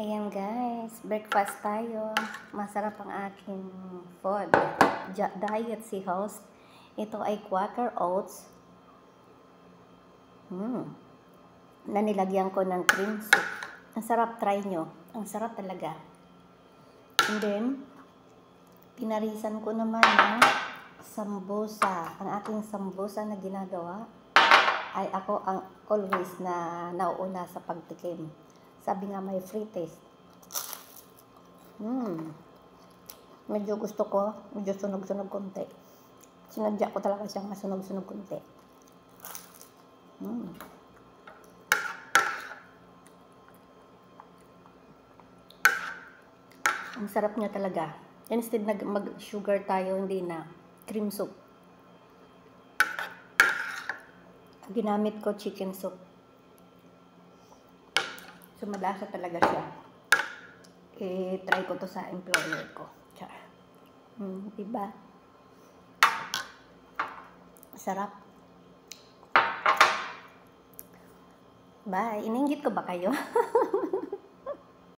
Ayan guys, breakfast tayo. Masarap ang aking food. Diet si host. Ito ay Quaker Oats. Na nilagyan ko ng cream soup. Ang sarap, try nyo. Ang sarap talaga. And then, pinarisan ko naman ng sambusa. Ang aking sambusa na ginagawa ay ako ang always na nauuna sa pagtikim. Sabi nga may free taste. Medyo gusto ko, medyo sunog-sunog konti. Sinadya ko talaga siyang masunog-sunog konti. Ang sarap niya talaga. Instead na mag-sugar tayo, hindi na. Cream soup. Ginamit ko chicken soup. So, malasa talaga siya. I-try ko to sa employer ko. Char. Diba? Sarap. Bye. Ininggit ko ba kayo?